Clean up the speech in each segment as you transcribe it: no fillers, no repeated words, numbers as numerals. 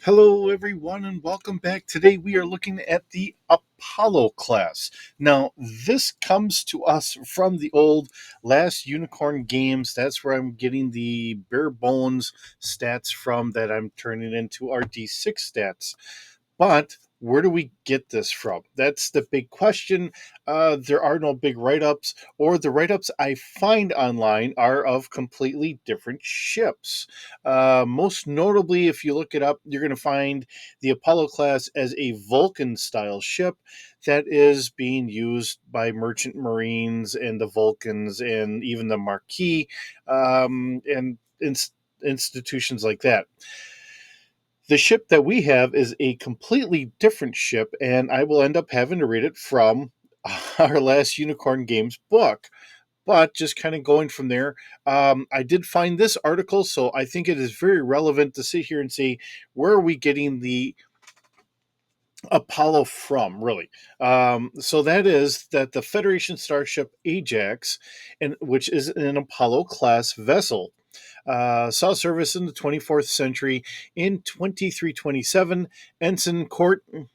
Hello, everyone, and welcome back. Today we are looking at the Apollo class. Now, this comes to us from the old Last Unicorn games. That's where I'm getting the bare bones stats from that I'm turning into our D6 stats. But where do we get this from? That's the big question. There are no big write ups, or the write ups I find online are of completely different ships. Most notably, if you look it up, you're going to find the Apollo class as a Vulcan style ship that is being used by merchant marines and the Vulcans and even the Marquis and institutions like that. The ship that we have is a completely different ship, and I will end up having to read it from our Last Unicorn Games book. But just kind of going from there, I did find this article, so I think it is very relevant to sit here and say, where are we getting the Apollo from, really? So that is that the Federation starship Ajax, and which is an Apollo class vessel, saw service in the 24th century. In 2327, Ensign Corton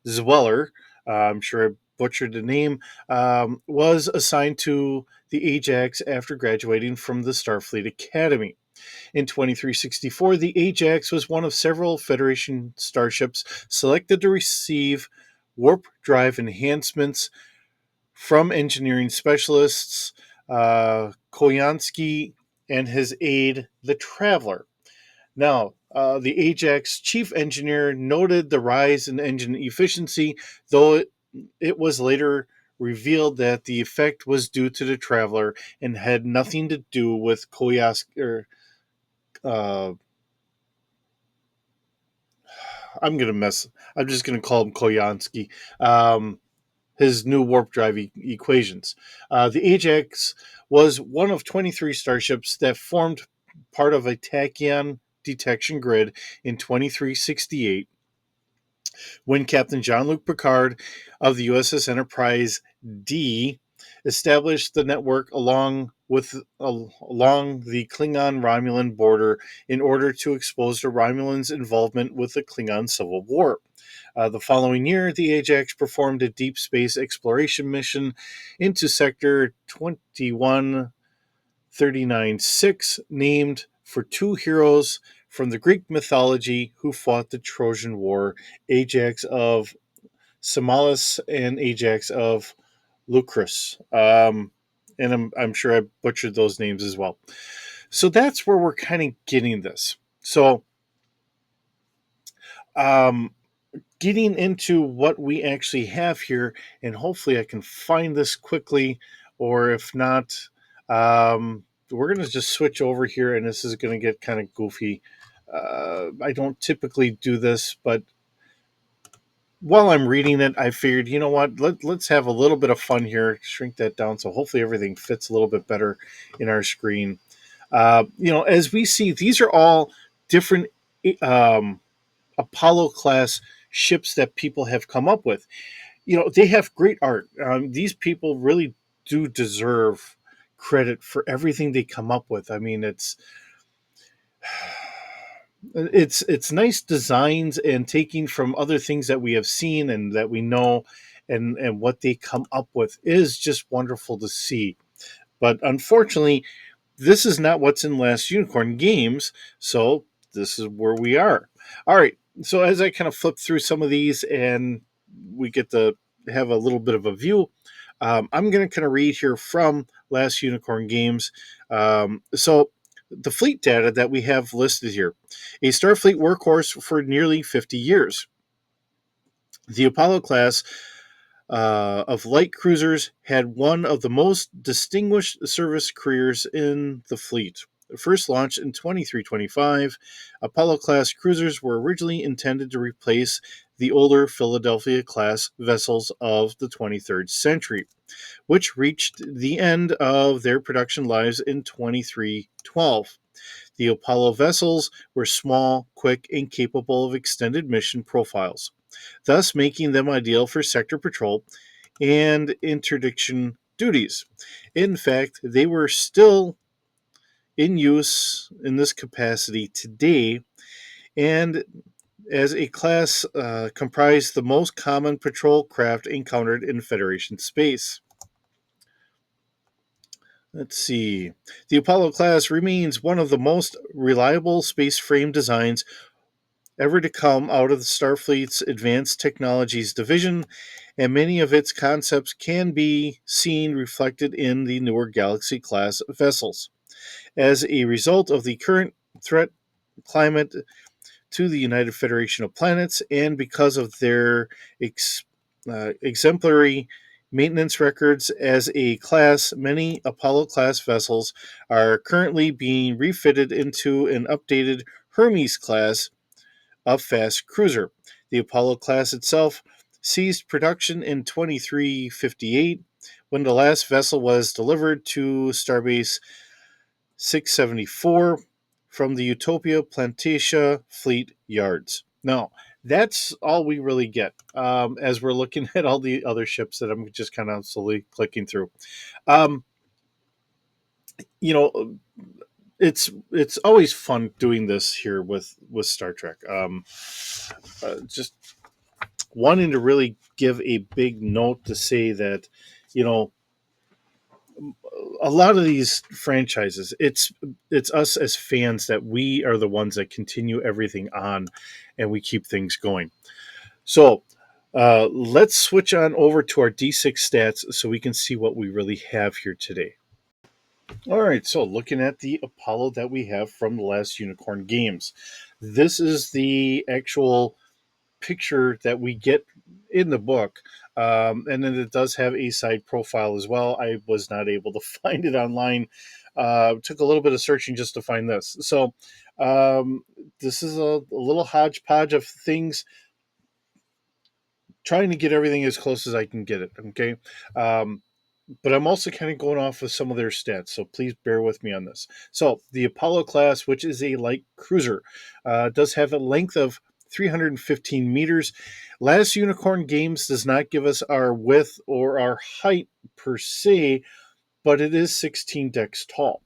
Zweller, I'm sure I butchered the name, was assigned to the Ajax after graduating from the Starfleet Academy. In 2364, the Ajax was one of several Federation starships selected to receive warp drive enhancements from engineering specialists Koyansky and his aide, the Traveler. Now, the Ajax chief engineer noted the rise in engine efficiency, though it was later revealed that the effect was due to the Traveler and had nothing to do with Koyansky. Uh, I'm gonna mess. I'm just gonna call him Koyansky. His new warp drive equations. The Ajax was one of 23 starships that formed part of a tachyon detection grid in 2368 when Captain Jean-Luc Picard of the USS Enterprise D established the network along the Klingon Romulan border in order to expose the Romulans' involvement with the Klingon Civil War. The following year, the Ajax performed a deep space exploration mission into Sector 2139-6, named for two heroes from the Greek mythology who fought the Trojan War, Ajax of Simois and Ajax of Leucris. And I'm sure I butchered those names as well. So that's where we're kind of getting this. So, um, getting into what we actually have here, and hopefully I can find this quickly, or if not, we're going to just switch over here, and this is going to get kind of goofy. I don't typically do this, but while I'm reading it, I figured, you know what, let's have a little bit of fun here, shrink that down so hopefully everything fits a little bit better in our screen. As we see, these are all different um, Apollo class ships that people have come up with. They have great art. These people really do deserve credit for everything they come up with. I mean, it's nice designs and taking from other things that we have seen and that we know, and what they come up with is just wonderful to see. But unfortunately, this is not what's in Last Unicorn Games, so this is where we are. All right. So as I kind of flip through some of these and we get to have a little bit of a view, I'm going to kind of read here from Last Unicorn Games. So the fleet data that we have listed here: a Starfleet workhorse for nearly 50 years. The Apollo class of light cruisers had one of the most distinguished service careers in the fleet. First launched in 2325, Apollo class cruisers were originally intended to replace the older Philadelphia class vessels of the 23rd century, which reached the end of their production lives in 2312. The Apollo vessels were small, quick, and capable of extended mission profiles, thus making them ideal for sector patrol and interdiction duties. In fact, they were still in use in this capacity today and as a class comprised the most common patrol craft encountered in Federation space. Let's see. The Apollo class remains one of the most reliable space frame designs ever to come out of the Starfleet's Advanced Technologies Division, and many of its concepts can be seen reflected in the newer Galaxy class vessels. As a result of the current threat climate to the United Federation of Planets, and because of their exemplary maintenance records as a class, many Apollo class vessels are currently being refitted into an updated Hermes class of fast cruiser. The Apollo class itself ceased production in 2358 when the last vessel was delivered to Starbase 674 from the Utopia Planitia Fleet Yards. Now, that's all we really get as we're looking at all the other ships that I'm just kind of slowly clicking through. Um, you know, it's always fun doing this here with Star Trek. Just wanting to really give a big note to say that, you know, a lot of these franchises, it's us as fans that we are the ones that continue everything on, and we keep things going. So let's switch on over to our D6 stats so we can see what we really have here today. All right, so looking at the Apollo that we have from the last Unicorn games, this is the actual picture that we get in the book. And then it does have a side profile as well. I was not able to find it online. Took a little bit of searching just to find this. So this is a little hodgepodge of things, trying to get everything as close as I can get it. Okay. Um, but I'm also kind of going off of some of their stats, so please bear with me on this. So, the Apollo class, which is a light cruiser, does have a length of 315 meters. Last Unicorn Games does not give us our width or our height per se, but it is 16 decks tall.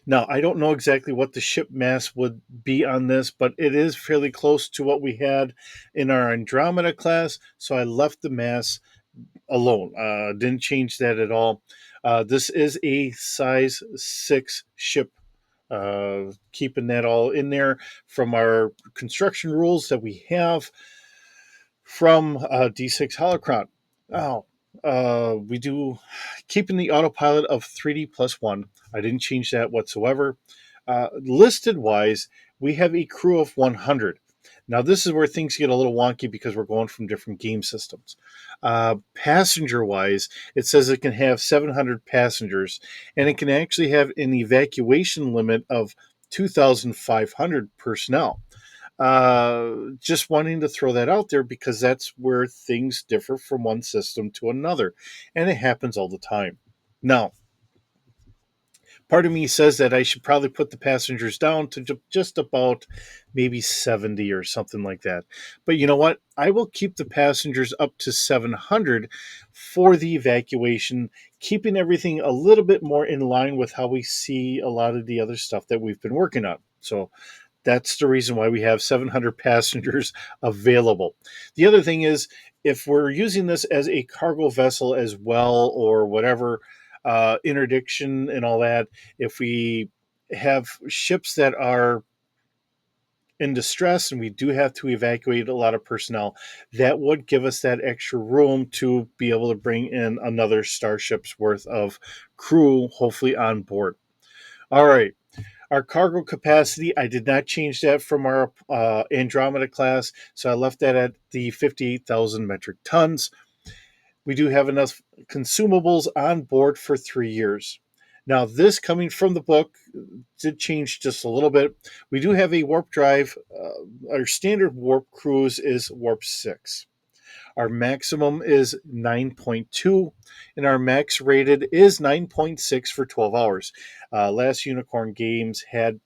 Now, I don't know exactly what the ship mass would be on this, but it is fairly close to what we had in our Andromeda class, so I left the mass alone. Didn't change that at all. This is a size 6 ship. Keeping that all in there from our construction rules that we have from D6 Holocron. Oh, we do keeping the autopilot of 3D plus 1. I didn't change that whatsoever. Listed wise, we have a crew of 100. Now, this is where things get a little wonky because we're going from different game systems. Passenger wise, it says it can have 700 passengers, and it can actually have an evacuation limit of 2,500 personnel. Just wanting to throw that out there because that's where things differ from one system to another, and it happens all the time. Now, part of me says that I should probably put the passengers down to just about maybe 70 or something like that. But you know what? I will keep the passengers up to 700 for the evacuation, keeping everything a little bit more in line with how we see a lot of the other stuff that we've been working on. So that's the reason why we have 700 passengers available. The other thing is, if we're using this as a cargo vessel as well, or whatever, interdiction and all that, if we have ships that are in distress and we do have to evacuate a lot of personnel, that would give us that extra room to be able to bring in another starship's worth of crew, hopefully on board. All right. Our cargo capacity, I did not change that from our Andromeda class, so I left that at the 58,000 metric tons. We do have enough consumables on board for 3 years. Now, this coming from the book did change just a little bit. We do have a warp drive. Our standard warp cruise is warp 6. Our maximum is 9.2, and our max rated is 9.6 for 12 hours. Last Unicorn Games had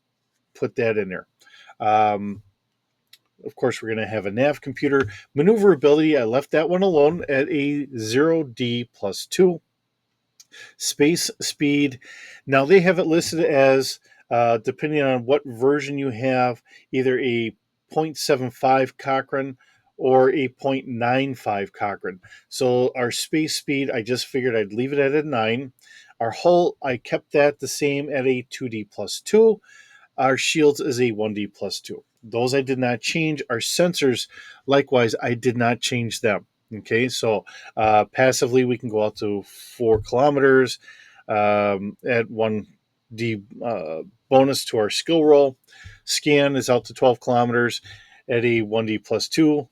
put that in there. Of course, we're going to have a nav computer. Maneuverability, I left that one alone at a 0D plus 2. Space speed, now they have it listed as depending on what version you have, either a 0.75 Cochrane or a 0.95 Cochrane. So our space speed, I just figured I'd leave it at a 9. Our hull, I kept that the same at a 2D plus 2. Our shields is a 1D plus 2. Those I did not change. Our sensors, likewise, I did not change them. Okay, so passively we can go out to 4 kilometers at 1D bonus to our skill roll. Scan is out to 12 kilometers at a 1D plus 2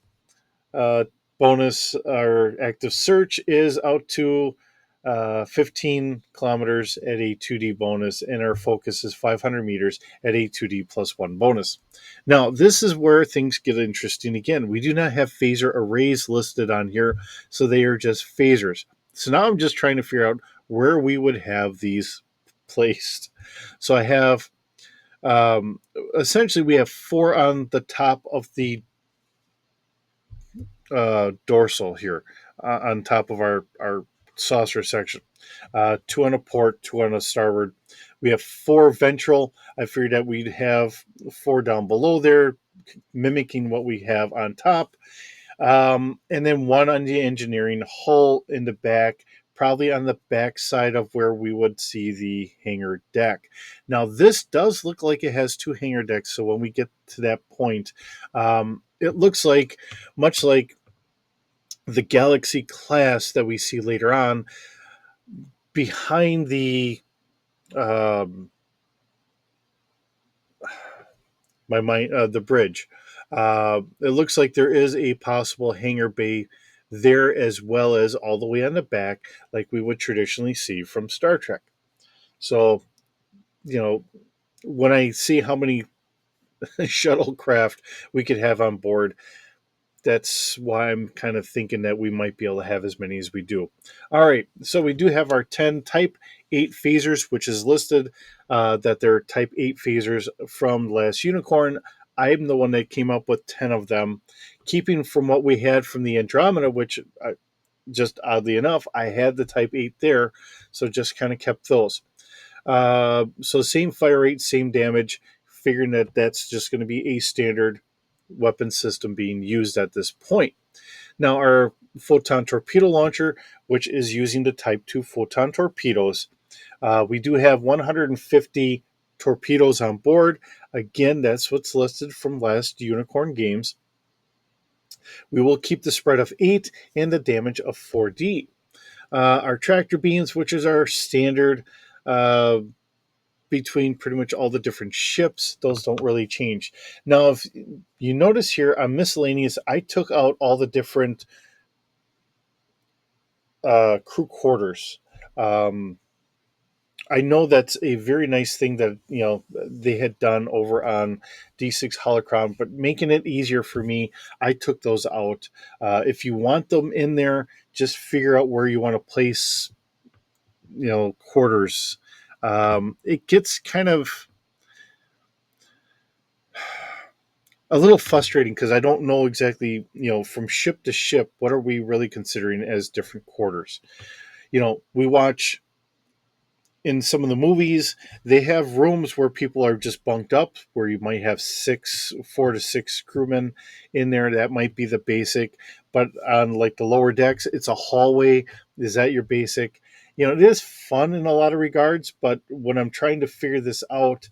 uh, bonus. Our active search is out to 15 kilometers at a 2D bonus, and our focus is 500 meters at a 2D plus 1 bonus. Now, this is where things get interesting again. We do not have phaser arrays listed on here, so they are just phasers. So now I'm just trying to figure out where we would have these placed. So I have essentially we have 4 on the top of the dorsal here on top of our saucer section. 2 on a port, 2 on a starboard. We have 4 ventral. I figured that we'd have 4 down below there, mimicking what we have on top. And then 1 on the engineering, hull in the back, probably on the back side of where we would see the hangar deck. Now, this does look like it has 2 hangar decks, so when we get to that point, it looks like, much like the Galaxy class that we see later on, behind um, the bridge. It looks like there is a possible hangar bay there as well as all the way on the back, like we would traditionally see from Star Trek. So, you know, when I see how many shuttlecraft we could have on board, that's why I'm kind of thinking that we might be able to have as many as we do. All right, so we do have our 10 Type 8 phasers, which is listed that they're Type 8 phasers from Last Unicorn. I'm the one that came up with 10 of them, keeping from what we had from the Andromeda, which just oddly enough, I had the Type 8 there, so just kind of kept those. So same fire rate, same damage, figuring that that's just going to be a standard weapon system being used at this point. Now, our photon torpedo launcher, which is using the Type 2 photon torpedoes, we do have 150 torpedoes on board. Again, that's what's listed from Last Unicorn Games. We will keep the spread of 8 and the damage of 4D. Our tractor beams, which is our standard between pretty much all the different ships, those don't really change. Now, if you notice here on miscellaneous, I took out all the different crew quarters. Um, I know that's a very nice thing that they had done over on D6 Holocron, but making it easier for me, I took those out. If you want them in there, just figure out where you want to place, quarters. It gets kind of a little frustrating because I don't know exactly, from ship to ship, what are we really considering as different quarters? We watch in some of the movies, they have rooms where people are just bunked up, where you might have 4 to 6 crewmen in there. That might be the basic. But on like the lower decks, it's a hallway. Is that your basic? It is fun in a lot of regards, but when I'm trying to figure this out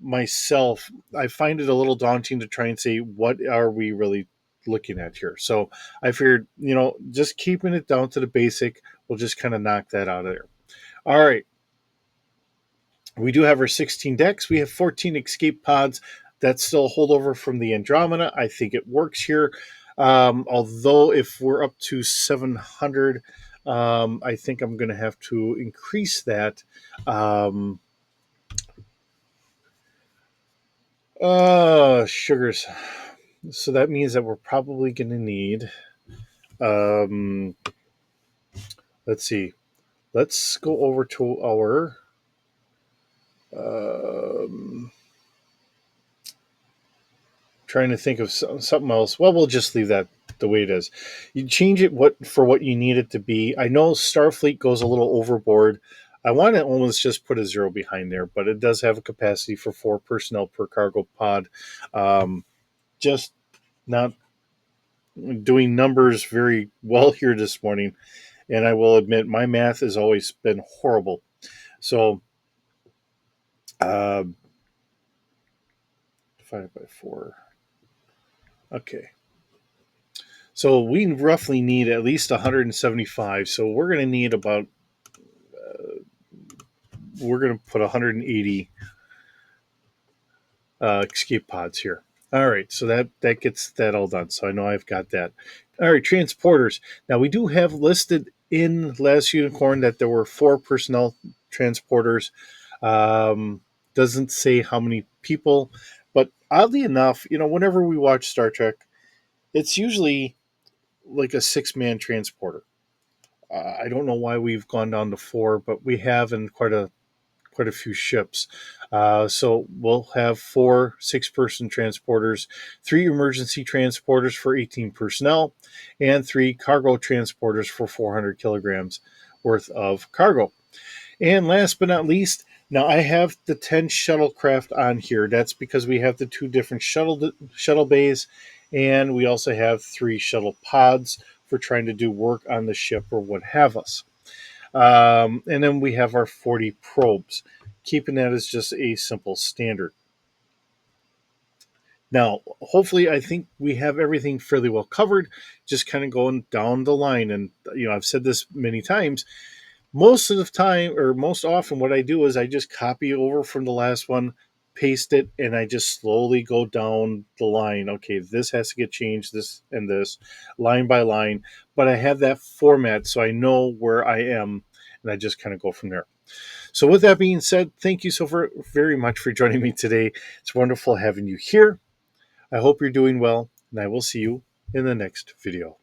myself, I find it a little daunting to try and say, what are we really looking at here? So I figured, just keeping it down to the basic, we'll just kind of knock that out of there. All right. We do have our 16 decks. We have 14 escape pods. That's still a holdover from the Andromeda. I think it works here. Although if we're up to 700, I think I'm going to have to increase that. Sugars. So that means that we're probably going to need, let's see. Let's go over to our, trying to think of something else. Well, we'll just leave that the way it is. You change it for what you need it to be. I know Starfleet goes a little overboard I want to almost just put a 0 behind there, but it does have a capacity for 4 personnel per cargo pod. Just not doing numbers very well here this morning, and I will admit my math has always been horrible. So, uh, 5 by 4. Okay. So we roughly need at least 175. So we're going to need about, we're going to put 180 escape pods here. All right, so that gets that all done. So I know I've got that. All right, transporters. Now we do have listed in Last Unicorn that there were 4 personnel transporters. Doesn't say how many people, but oddly enough, whenever we watch Star Trek, it's usually like a 6-man transporter. I don't know why we've gone down to 4, but we have in quite a few ships. So we'll have 4 6-person transporters, 3 emergency transporters for 18 personnel, and 3 cargo transporters for 400 kilograms worth of cargo. And last but not least, now I have the 10 shuttlecraft on here. That's because we have the 2 different shuttle bays, and we also have 3 shuttle pods for trying to do work on the ship or what have us. And then we have our 40 probes, keeping that as just a simple standard. Now, hopefully, I think we have everything fairly well covered, just kind of going down the line. And, I've said this many times. Most of the time, or most often, what I do is I just copy over from the last one, paste it, and I just slowly go down the line. Okay, this has to get changed, this and this, line by line. But I have that format so I know where I am, and I just kind of go from there. So, with that being said, thank you very much for joining me today. It's wonderful having you here. I hope you're doing well, and I will see you in the next video.